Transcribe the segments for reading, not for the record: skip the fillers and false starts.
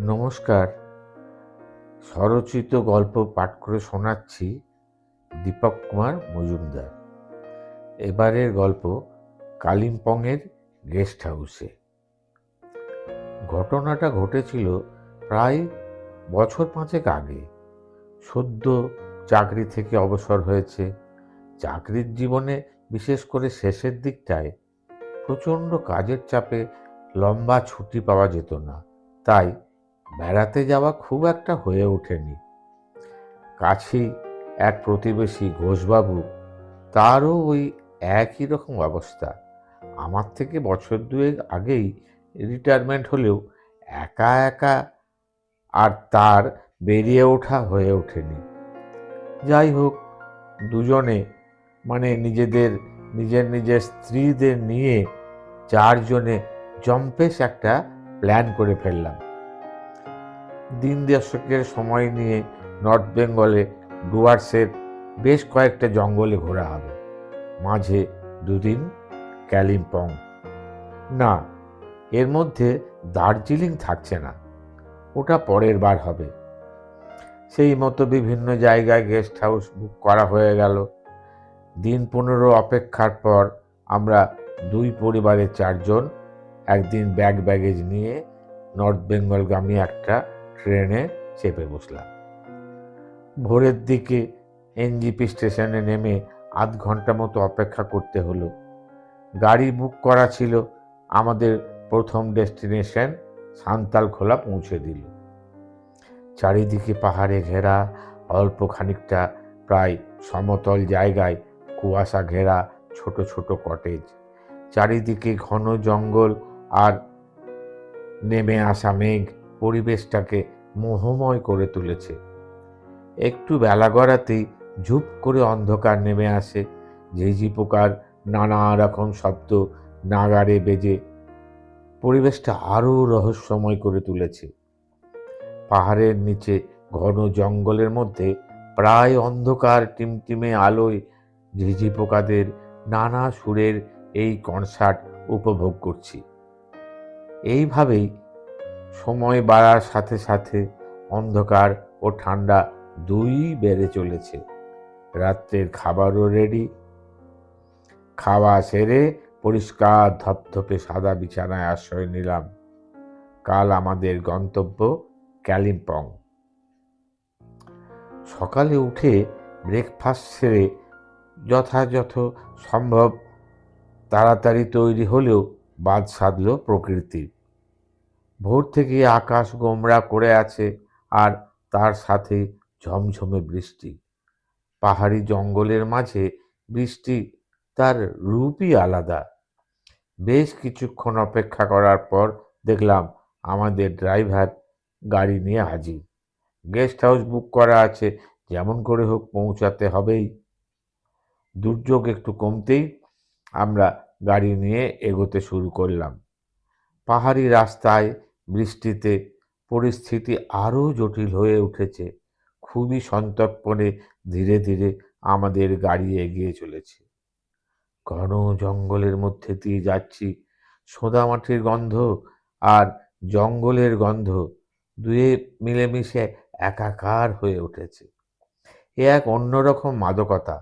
নমস্কার। স্বরচিত গল্প পাঠ করে শোনাচ্ছি দীপক কুমার মজুমদার। এবারের গল্প কালিম্পংয়ের গেস্ট হাউসে। ঘটনাটা ঘটেছিল প্রায় বছর 5 আগে। সদ্য চাকরি থেকে অবসর হয়েছে। চাকরির জীবনে বিশেষ করে শেষের দিকটায় প্রচণ্ড কাজের চাপে লম্বা ছুটি পাওয়া যেত না, তাই বেড়াতে যাওয়া খুব একটা হয়ে ওঠেনি। কাছেই এক প্রতিবেশী ঘোষবাবু, তারও ওই একই রকম অবস্থা। আমার থেকে বছর 2 আগেই রিটায়ারমেন্ট হলেও একা একা আর তার বেরিয়ে ওঠা হয়ে ওঠেনি। যাই হোক, দুজনে মানে নিজের স্ত্রীদের নিয়ে 4 জনে জম্পেশ একটা প্ল্যান করে ফেললাম। দিন দশেকের সময় নিয়ে নর্থ বেঙ্গলে ডুয়ার্সের বেশ কয়েকটা জঙ্গলে ঘোরা হবে। মাঝে 2 দিন কালিম্পং। না, এর মধ্যে দার্জিলিং থাকছে না, ওটা পরের বার হবে। সেই মতো বিভিন্ন জায়গায় গেস্ট হাউস বুক করা হয়ে গেল। দিন 15 অপেক্ষার পর আমরা 2 পরিবারের 4 জন একদিন ব্যাগেজ নিয়ে নর্থ বেঙ্গলগামী একটা ট্রেনে চেপে বসলাম। ভোরের দিকে এনজিপি স্টেশনে নেমে আধ ঘন্টা মতো অপেক্ষা করতে হলো। গাড়ি বুক করা ছিল, আমাদের প্রথম ডেস্টিনেশন সান্তালখোলা পৌঁছে দিল। চারিদিকে পাহাড়ে ঘেরা অল্প খানিকটা প্রায় সমতল জায়গায় কুয়াশা ঘেরা ছোট ছোট কটেজ। চারিদিকে ঘন জঙ্গল আর নেমে আসা মেঘ পরিবেশটাকে মোহময় করে তুলেছে। একটু বেলা গড়াতেই ঝুপ করে অন্ধকার নেমে আসে। ঝিঝি পোকার নানা রকম শব্দ নাগাড়ে বেজে পরিবেশটা আরো রহস্যময় করে তুলেছে। পাহাড়ের নিচে ঘন জঙ্গলের মধ্যে প্রায় অন্ধকার টিমটিমে আলোয় ঝিঝি পোকাদের নানা সুরের এই কনসার্ট উপভোগ করছি। এইভাবেই সময় বাড়ার সাথে সাথে অন্ধকার ও ঠান্ডা দুই বেড়ে চলেছে। রাত্রের খাবারও রেডি। খাওয়া সেরে পরিষ্কার ধপধপে সাদা বিছানায় আশ্রয় নিলাম। কাল আমাদের গন্তব্য কালিম্পং। সকালে উঠে ব্রেকফাস্ট সেরে যথাযথ সম্ভব তাড়াতাড়ি তৈরি হলেও বাদ সাধল প্রকৃতি। ভোর থেকে আকাশ গোমড়া করে আছে, আর তার সাথে ঝমঝমে বৃষ্টি। পাহাড়ি জঙ্গলের মাঝে বৃষ্টি, তার রূপই আলাদা। বেশ কিছুক্ষণ অপেক্ষা করার পর দেখলাম আমাদের ড্রাইভার গাড়ি নিয়ে হাজির। গেস্ট হাউস বুক করা আছে, যেমন করে হোক পৌঁছাতে হবেই। দুর্যোগ একটু কমতেই আমরা গাড়ি নিয়ে এগোতে শুরু করলাম। পাহাড়ি রাস্তায় বৃষ্টিতে পরিস্থিতি আরও জটিল হয়ে উঠেছে। খুবই সন্তর্পণে ধীরে ধীরে আমাদের গাড়ি এগিয়ে চলেছে। ঘন জঙ্গলের মধ্যে দিয়ে যাচ্ছি। সোঁদামাটির গন্ধ আর জঙ্গলের গন্ধ দুয়ে মিলেমিশে একাকার হয়ে উঠেছে। এ এক অন্যরকম মাদকতা।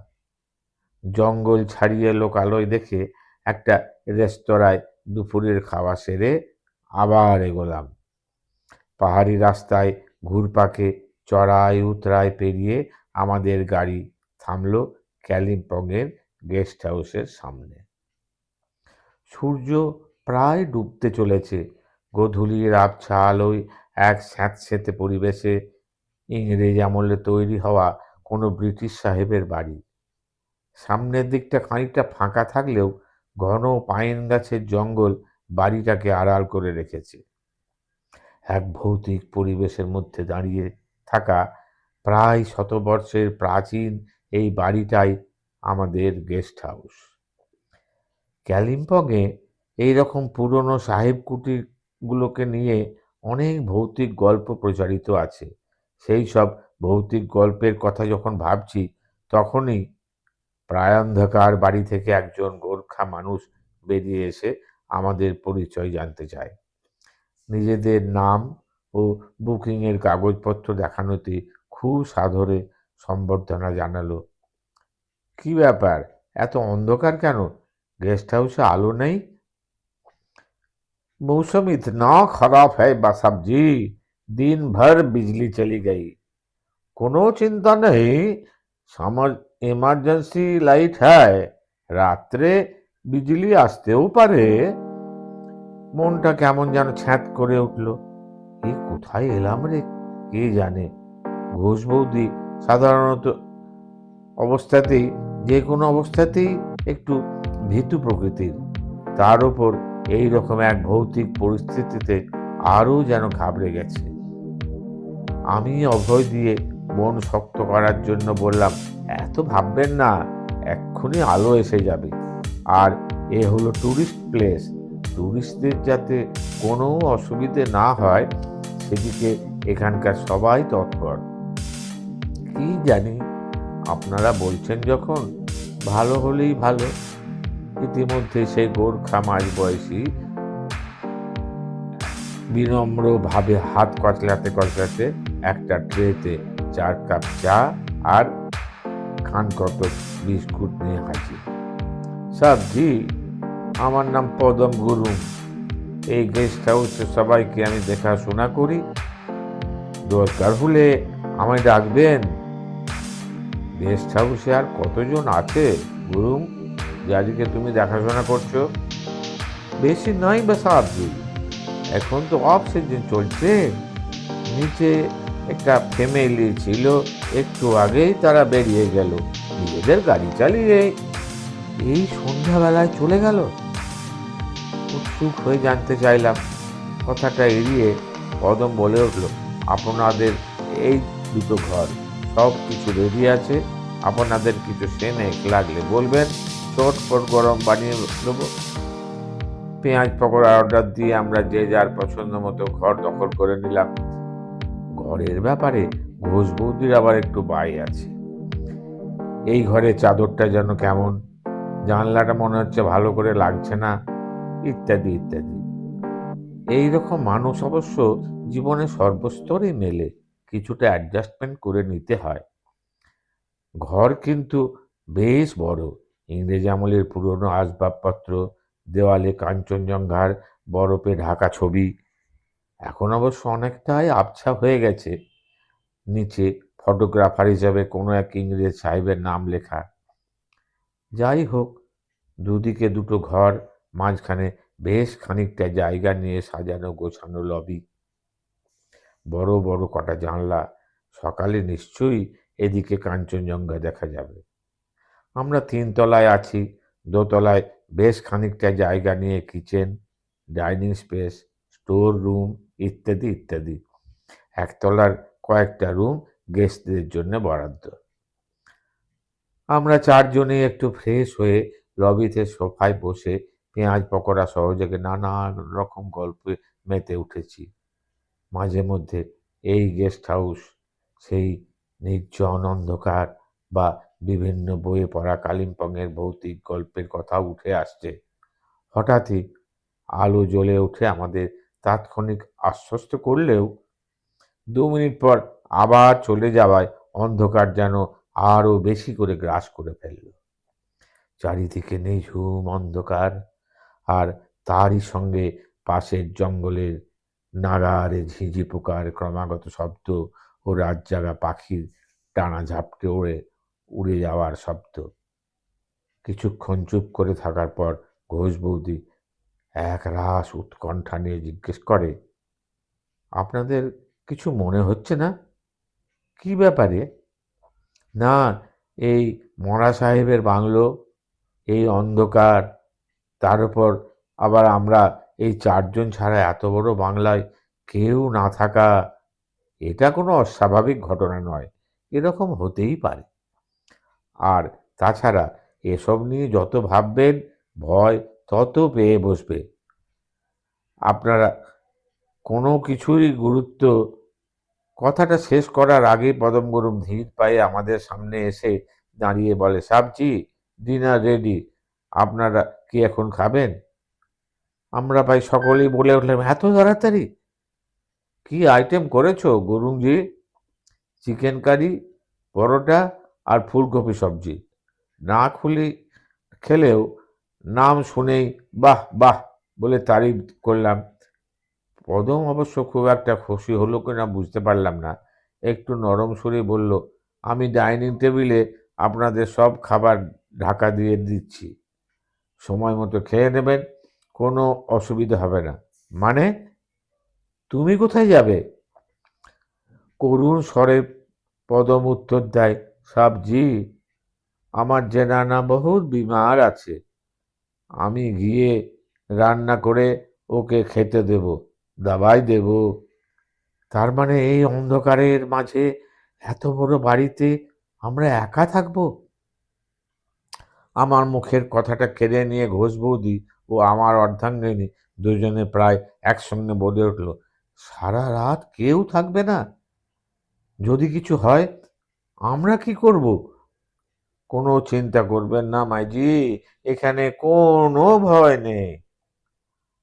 জঙ্গল ছাড়িয়ে লোকালয় দেখে একটা রেস্তোরাঁয় দুপুরের খাওয়া সেরে আবার এগোলাম। পাহাড়ি রাস্তায় ঘুরপাকে চড়াই উতরাই পেরিয়ে আমাদের গাড়ি থামল কালিম্পংয়ের গেস্ট হাউসের সামনে। সূর্য প্রায় ডুবতে চলেছে। গোধূলির আবছা আলোয় এক স্যাঁতসেঁতে পরিবেশে ইংরেজ আমলে তৈরি হওয়া কোনো ব্রিটিশ সাহেবের বাড়ি। সামনের দিকটা খানিকটা ফাঁকা থাকলেও ঘন পাইন গাছের জঙ্গল বাড়িটাকে আড়াল করে রেখেছে। এক ভৌতিক পরিবেশের মধ্যে দাঁড়িয়ে থাকা প্রায় শতবর্ষের প্রাচীন এই বাড়িটাই আমাদের গেস্ট হাউস। কালিম্পংয়ে এইরকম পুরনো সাহেব কুটিরগুলোকে নিয়ে অনেক ভৌতিক গল্প প্রচারিত আছে। সেই সব ভৌতিক গল্পের কথা যখন ভাবছি, তখনই প্রায়ন্ধকার বাড়ি থেকে একজন গোর্খা মানুষ বেরিয়ে এসে আমাদের পরিচয় জানতে চায়। নিজেদের নাম ও ও বুকিংয়ের কাগজপত্র দেখানোতে খুব সাদরে সম্বর্ধনা জানালো। কি ব্যাপার, এত অন্ধকার কেন? गेस्ट हाउसे आलो नहीं? मौसम इतना खराब है साहब जी, दिन भर बिजली चली गई। কোনো চিন্তা নেই, সামার এমার্জেন্সি লাইট है, রাত্রে বিজলি আসতেও পারে। মনটা কেমন যেন ছ্যাঁত করে উঠল। এ কোথায় এলাম রে, কে জানে। ঘোষ বৌদি সাধারণত অবস্থাতেই, যে কোনো অবস্থাতেই একটু ভীতু প্রকৃতির, তার উপর এই রকম এক ভৌতিক পরিস্থিতিতে আরও যেন ঘাবড়ে গেছে। আমি অভয় দিয়ে মন শক্ত করার জন্য বললাম, এত ভাববেন না, এক্ষুনি আলো এসে যাবে। আর এ হলো ট্যুরিস্ট প্লেস, ট্যুরিস্টদের যাতে কোনো অসুবিধে না হয় সেদিকে এখানকার সবাই তৎপর। কি জানি, আপনারা বলছেন যখন, ভালো হলেই ভালো। ইতিমধ্যে সেই গোর্খা মাঝবয়সী বিনম্রভাবে হাত কচলাতে কচলাতে একটা ট্রেতে 4 কাপ চা আর খান কত বিস্কুট নিয়ে হাজির। সাহেব জি, আমার নাম পদম গুরুং, এই গেস্ট হাউসে সবাইকে আমি দেখাশোনা করি, দরকার হলে আমায় ডাকবেন। গেস্ট হাউসে আর কতজন আছে গুরুং, যাদেরকে তুমি দেখাশোনা করছো? বেশি নয় বা সাহেবজি, এখন তো অফ সিজন চলছে। নিচে একটা ফ্যামিলি ছিল, একটু আগেই তারা বেরিয়ে গেল নিজেদের গাড়ি চালিয়ে। এই সন্ধ্যাবেলায় চলে গেল? উৎসুক হয়ে জানতে চাইলাম। কথাটা এড়িয়ে পদম বলে উঠল, আপনাদের এই দুটো ঘর, সব কিছু রেডি আছে, আপনাদের কিছু সেনে লাগলে বলবেন, চটপট গরম বানিয়ে দেবো। পেঁয়াজ পকোড়ার অর্ডার দিয়ে আমরা যে যার পছন্দ মতো ঘর দখল করে নিলাম। ঘরের ব্যাপারে ঘোষ বৌদির আবার একটু বাই আছে। এই ঘরে চাদরটা যেন কেমন, জানলাটা মনে হচ্ছে ভালো করে লাগছে না, ইত্যাদি ইত্যাদি। এইরকম মানুষ অবশ্য জীবনে সর্বস্তরেই মেলে, কিছুটা অ্যাডজাস্টমেন্ট করে নিতে হয়। ঘর কিন্তু বেশ বড়, ইংরেজ আমলের পুরনো আসবাবপত্র, দেওয়ালে কাঞ্চনজঙ্ঘার বরফে ঢাকা ছবি, এখন অবশ্য অনেকটাই আবছা হয়ে গেছে। নিচে ফটোগ্রাফার হিসাবে কোনো এক ইংরেজ সাহেবের নাম লেখা। যাই হোক, দুদিকে দুটো ঘর, মাঝখানে বেশ খানিকটা জায়গা নিয়ে সাজানো গোছানো লবি, বড় বড় কটা জানলা। সকালে নিশ্চয়ই এদিকে কাঞ্চনজঙ্ঘা দেখা যাবে। আমরা 3 তলায় আছি, দোতলায় বেশ খানিকটা জায়গা নিয়ে kitchen, dining space, store room ইত্যাদি ইত্যাদি। একতলার কয়েকটা রুম গেস্টদের জন্য বরাদ্দ। আমরা 4 জনেই একটু ফ্রেশ হয়ে লবিতে সোফায় বসে পেঁয়াজ পকোড়া সহযোগে নানান রকম গল্পে মেতে উঠেছি। মাঝে মধ্যে এই গেস্ট হাউস, সেই নির্জন অন্ধকার বা বিভিন্ন বইয়ে পড়া কালিম্পংয়ের ভৌতিক গল্পের কথা উঠে আসছে। হঠাৎই আলো জ্বলে উঠে আমাদের তাৎক্ষণিক আশ্বস্ত করলেও 2 মিনিট পর আবার চলে যাওয়ায় অন্ধকার যেন আরও বেশি করে গ্রাস করে ফেলল। চারিদিকে নিঝুম অন্ধকার, আর তারই সঙ্গে পাশের জঙ্গলের নাগারে ঝিঁঝি পোকার ক্রমাগত শব্দ ও রাতজাগা পাখির টানা ঝাপটে উড়ে যাওয়ার শব্দ। কিছুক্ষণ চুপ করে থাকার পর ঘোষ বৌদি এক রাস উৎকণ্ঠা নিয়ে জিজ্ঞেস করে, আপনাদের কিছু মনে হচ্ছে না? কি ব্যাপারে? না, এই মরা সাহেবের বাংলো, এই অন্ধকার, তার উপর আবার আমরা এই 4 জন ছাড়া এত বড় বাংলায় কেউ না থাকা, এটা কোনো অস্বাভাবিক ঘটনা নয়, এরকম হতেই পারে। আর তাছাড়া এসব নিয়ে যত ভাববেন ভয় তত পেয়ে বসবে। আপনারা কোনো কিছুরই গুরুত্ব। কথাটা শেষ করার আগে পদম গুরুং ধীর পায়ে আমাদের সামনে এসে দাঁড়িয়ে বলে, সাবজি, ডিনার রেডি, আপনারা কি এখন খাবেন? আমরা প্রায় সকলেই বলে উঠলাম, এত তাড়াতাড়ি? কি আইটেম করেছো গুরুজি? চিকেন কারি, পরোটা আর ফুলকপি সবজি। না খুলি খেলেও নাম শুনেই বাহ বাহ বলে তারিফ করলাম। পদম অবশ্য খুব একটা খুশি হলো কিনা বুঝতে পারলাম না। একটু নরম সুরে বলল, আমি ডাইনিং টেবিলে আপনাদের সব খাবার ঢাকা দিয়ে দিচ্ছি, সময় মতো খেয়ে নেবেন, কোনো অসুবিধা হবে না। মানে, তুমি কোথায় যাবে? করুণ স্বরে পদম উত্তর দেয়, সাবজি, আমার জেনানা বহুত বিমার আছে, আমি গিয়ে রান্না করে ওকে খেতে দেব, দাবাই দেব। তার মানে এই অন্ধকারের মাঝে এত বড় বাড়িতে আমরা একা থাকবো? আমার মুখের কথাটা কেড়ে নিয়ে ঘোষ বৌদি ও আমার অর্ধাঙ্গিনী দুজনে প্রায় একসঙ্গে বলে উঠল, সারা রাত কেউ থাকবে না? যদি কিছু হয় আমরা কি করব? কোনো চিন্তা করবেন না মাইজি, এখানে কোনো ভয় নেই।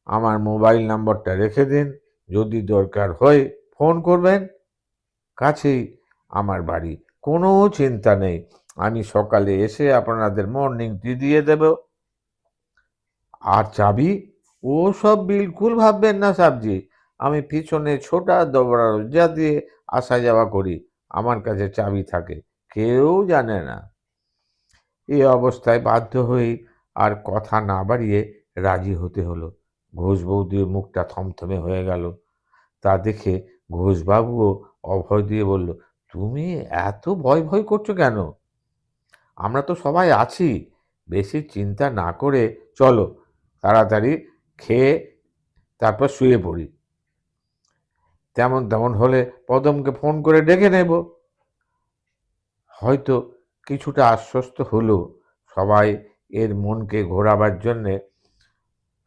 আমার মোবাইল নাম্বারটা রেখে দিন, যদি দরকার হয় ফোন করবেন। কাছেই আমার বাড়ি, কোনো চিন্তা নেই। আমি সকালে এসে আপনাদের মর্নিং টি দিয়ে দেব। আর চাবি? ও সব বিলকুল ভাববেন না সাবজি, আমি পিছনে ছোটা দরজা দিয়ে আসা যাওয়া করি, আমার কাছে চাবি থাকে, কেউ জানে না। এই অবস্থায় বাধ্য হয়ে আর কথা না বাড়িয়ে রাজি হতে হলো। ঘোষ বৌদির মুখটা থমথমে হয়ে গেল। তা দেখে ঘোষবাবুও অভয় দিয়ে বলল, তুমি এত ভয় ভয় করছো কেন? আমরা তো সবাই আছি, বেশি চিন্তা না করে চলো তাড়াতাড়ি খেয়ে তারপর শুয়ে পড়ি। তেমন তেমন হলে পদমকে ফোন করে ডেকে নেব। হয়তো কিছুটা আশ্বস্ত হলো। সবাই এর মনকে ঘোরাবার জন্যে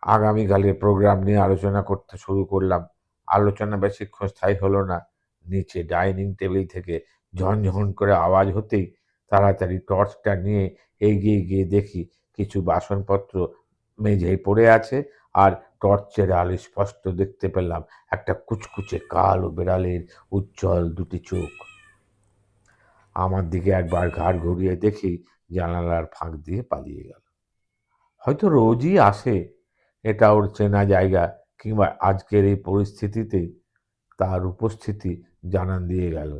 আগামীকালের প্রোগ্রাম নিয়ে আলোচনা করতে শুরু করলাম। আলোচনা বেশিক্ষণ স্থায়ী হলো না। নিচে ডাইনিং টেবিল থেকে ঝনঝন করে আওয়াজ হতেই তাড়াতাড়ি টর্চটা নিয়ে এগিয়ে গিয়ে দেখি কিছু বাসনপত্র মেঝেয় পড়ে আছে, আর টর্চের আলো স্পষ্ট দেখতে পেলাম একটা কুচকুচে কালো বিড়ালের উজ্জ্বল দুটি চোখ। আমার দিকে একবার ঘাড় ঘুরিয়ে দেখি জানালার ফাঁক দিয়ে পালিয়ে গেল। হয়তো রোজই আসে, এটা ওর চেনা জায়গা, কিংবা আজকের এই পরিস্থিতিতে তার উপস্থিতি জানান দিয়ে গেল।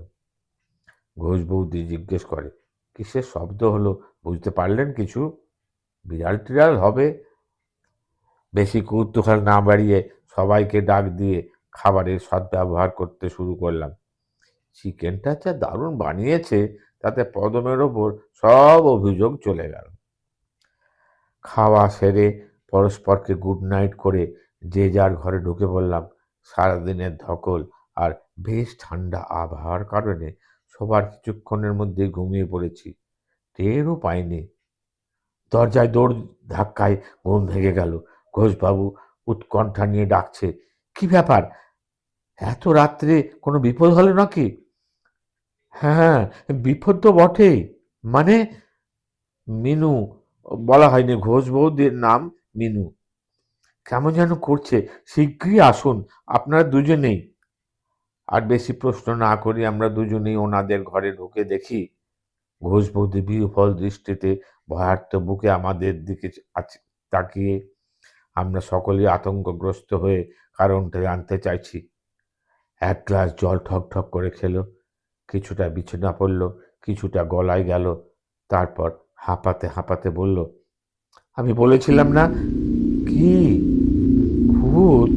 ঘোষ বৌদি জিজ্ঞেস করে, কিসের শব্দ হলো, বুঝতে পারলেন কিছু? বিড়াল টিড়াল হবে। বেশি কৌতূহল না বাড়িয়ে সবাইকে ডাক দিয়ে খাবারের সদ্ব্যবহার করতে শুরু করলাম। চিকেনটা যা দারুণ বানিয়েছে, তাতে পদমের ওপর সব অভিযোগ চলে গেল। খাওয়া সেরে পরস্পরকে গুড নাইট করে যে যার ঘরে ঢুকে পড়লাম। সারাদিনের ধকল আর বেশ ঠান্ডা আবহাওয়ার কারণে সবার কিছুক্ষণের মধ্যে ঘুমিয়ে পড়েছি, টেরও পাইনি। দরজায় দৌড় ধাক্কায় ঘুম ভেঙে গেল। ঘোষবাবু উৎকণ্ঠা নিয়ে ডাকছে, কি ব্যাপার, এত রাত্রে কোনো বিপদ হলো নাকি? হ্যাঁ, বিপদ তো বটেই। মানে, মিনু, বলা হয়নি ঘোষ বৌদির নাম মিনু, কেমন যেন করছে, শীঘ্রই আসুন আপনারা দুজনেই। আর বেশি প্রশ্ন না করি আমরা দুজনেই ওনাদের ঘরে ঢুকে দেখি ঘোষ বৌদি বিহ্বল দৃষ্টিতে ভয়ার্ত বুকে আমাদের দিকে তাকিয়ে। আমরা সকলেই আতঙ্কগ্রস্ত হয়ে কারণটা জানতে চাইছি। এক গ্লাস জল ঠক ঠক করে খেলো, কিছুটা বিছানা পড়ল, কিছুটা গলায় গেল, তারপর হাঁপাতে হাঁপাতে বলল, আমি বলেছিলাম না? কি ভূত?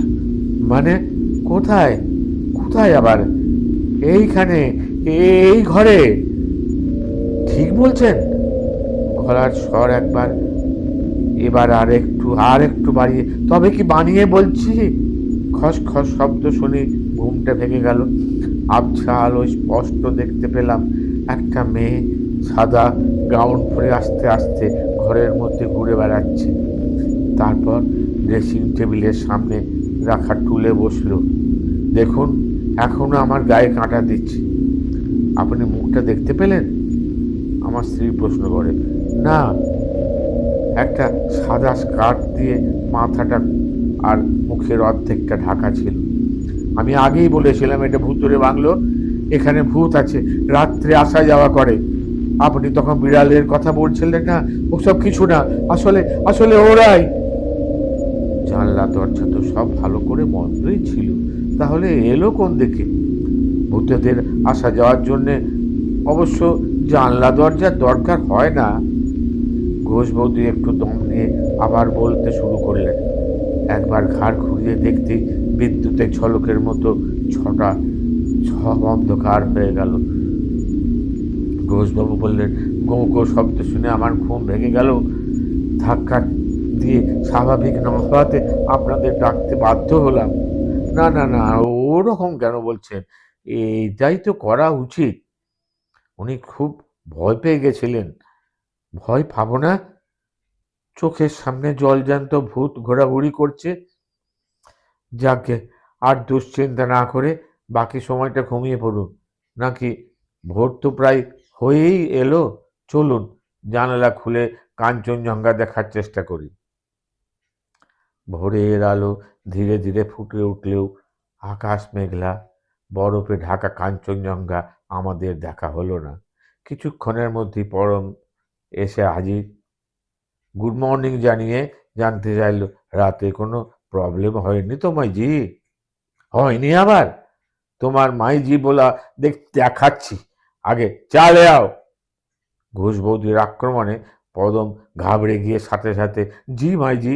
মানে, কোথায়? কোথায় আবার? এইখানে, এই ঘরে? ঠিক বলছেন? গলার স্বর এবার আর একটু বাড়িয়ে, তবে কি বানিয়ে বলছি? খস খস শব্দ শুনে ঘুমটা ভেঙে গেল। আবছা আলো স্পষ্ট দেখতে পেলাম একটা মেয়ে সাদা গাউন পরে আস্তে আস্তে ঘরের মধ্যে ঘুরে বেড়াচ্ছে। তারপর ড্রেসিং টেবিলের সামনে রাখা টুলে বসলো। দেখুন, এখনো আমার গায়ে কাঁটা দিচ্ছে। আপনি মুখটা দেখতে পেলেন? আমার স্ত্রী প্রশ্ন করে। না, একটা সাদা স্কার্ট দিয়ে মাথাটা আর মুখের অর্ধেকটা ঢাকা ছিল। আমি আগেই বলেছিলাম এটা ভূতুরে বাংলো, এখানে ভূত আছে, রাত্রে আসা যাওয়া করে। আপনি তখন বিড়ালের কথা বলছিলেন না, ওসব কিছু না, আসলে আসলে ওরাই। জানলা দরজা তো সব ভালো করে বন্ধই ছিল, তাহলে এলো কোন দিকে? ভূতেদের আসা যাওয়ার জন্যে অবশ্য জানলা দরজার দরকার হয় না। ঘোষ বৌদি একটু দম নিয়ে আবার বলতে শুরু করলেন। একবার ঘাড় ঘুরিয়ে দেখতে বিদ্যুতের ঝলকের মতো ছটা সব অন্ধকার হয়ে গেল। ঘোষবাবু বললেন, গো গো শব্দ শুনে আমার ঘুম ভেঙে গেল। ধাক্কা দিয়ে স্বাভাবিক না হওয়াতে আপনাদের ডাকতে বাধ্য হলাম। না না না, ওরকম কেন বলছেন? এইটাই তো করা উচিত। উনি খুব ভয় পেয়ে গেছিলেন। ভয় পাবো না? চোখের সামনে জলজ্যান্ত ভূত ঘোরাঘুরি করছে। যাকে আর দুশ্চিন্তা না করে বাকি সময়টা ঘুমিয়ে পড়ুন। নাকি ভোর তো প্রায় হয়েই এলো, চলুন জানালা খুলে কাঞ্চনজঙ্ঘা দেখার চেষ্টা করি। ভোরের আলো ধীরে ধীরে ফুটে উঠলেও আকাশ মেঘলা, বরফে ঢাকা কাঞ্চনজঙ্ঘা আমাদের দেখা হলো না। কিছুক্ষণের মধ্যেই পরম এসে হাজির। গুড মর্নিং জানিয়ে জানতে চাইল, রাতে কোনো প্রবলেম হয়নি তো মাইজি? হয়নি আবার? তোমার মাইজি বলা দেখাচ্ছি, আগে চালে আও। ঘোষ বৌদির আক্রমণে পদম ঘাবড়ে গিয়ে সাথে সাথে জি মাইজি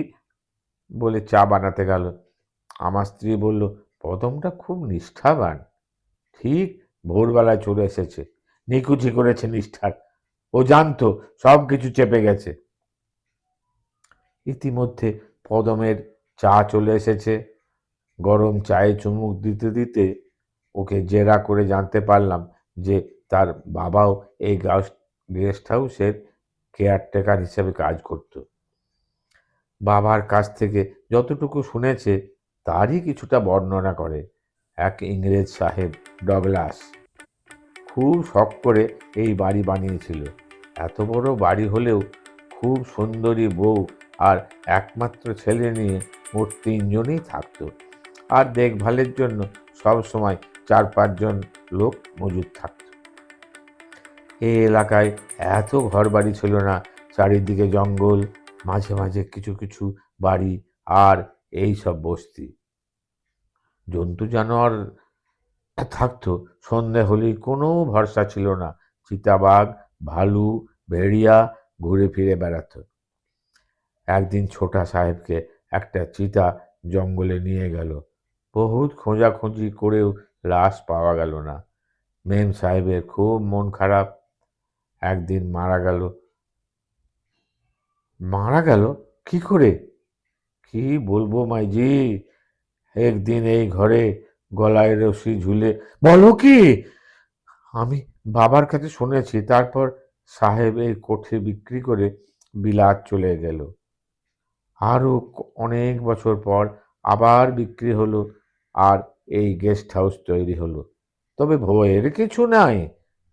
বলে চা বানাতে গেল। আমার স্ত্রী বলল, পদমটা খুব নিষ্ঠাবান, ঠিক ভোরবেলায় চলে এসেছে, নিকুচি করেছে নিষ্ঠার, ও জানতো সব কিছু চেপে গেছে। ইতিমধ্যে পদমের চা চলে এসেছে। গরম চায়ে চুমুক দিতে দিতে ওকে জেরা করে জানতে পারলাম যে তার বাবাও এই গেস্ট হাউসের কেয়ারটেকার হিসেবে কাজ করত। বাবার কাছ থেকে যতটুকু শুনেছে তারই কিছুটা বর্ণনা করে। এক ইংরেজ সাহেব ডগলাস খুব শখ করে এই বাড়ি বানিয়েছিল। এত বড় বাড়ি হলেও খুব সুন্দরী বউ আর একমাত্র ছেলে নিয়ে মোট 3 জনই থাকতো। আর দেখভালের জন্য সব সময় 4-5 জন লোক মজুদ থাকত। এই এলাকায় এত ঘরবাড়ি ছিল না, চারিদিকে জঙ্গল, মাঝে মাঝে কিছু কিছু বাড়ি আর এই সব বস্তি। জন্তু জানোয়ার থাকতো, সন্ধে হলেই কোনো ভরসা ছিল না। চিতাবাঘ, ভালু, ভেড়িয়া ঘুরে ফিরে বেড়াতো। একদিন ছোটা সাহেবকে একটা চিতা জঙ্গলে নিয়ে গেল। বহুত খোঁজাখুঁজি করেও লাশ পাওয়া গেল না। মেম সাহেবের খুব মন খারাপ। একদিন মারা গেল। মারা গেল কি করে? কি বলবো মাইজি, একদিন এই ঘরে গলায় রশি ঝুলে। বলো কি? আমি বাবার কাছে শুনেছি, তারপর সাহেব এই কোঠে বিক্রি করে বিলাত চলে গেল। আরও অনেক বছর পর আবার বিক্রি হলো, আর এই গেস্ট হাউস তৈরি হলো। তবে ভয়ের কিছু নাই,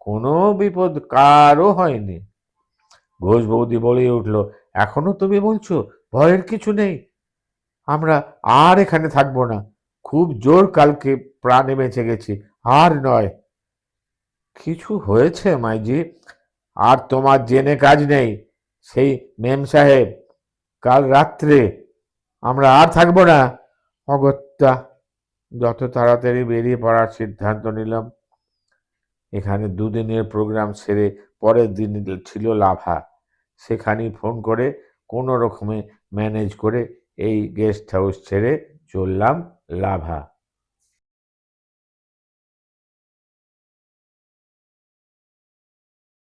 কোনো বিপদ কারও হয়নি। ঘোষ বৌদি বলেই উঠল, এখনো তুমি বলছো ভয়ের কিছু নেই? আমরা আর এখানে থাকবো না, খুব জোর কালকে প্রাণে বেঁচে গেছি, আর নয়। কিছু হয়েছে মাইজি? আর তোমার জেনে কাজ নেই। সেই মেম সাহেব কাল রাত্রে, আমরা আর থাকবো না। অগত্যা যত তাড়াতাড়ি বেরিয়ে পড়ার সিদ্ধান্ত নিলাম। এখানে 2 দিনের প্রোগ্রাম সেরে পরের দিন ছিল লাভা। সেখানেই ফোন করে কোনো রকমে ম্যানেজ করে এই গেস্ট হাউস ছেড়ে চললাম লাভা।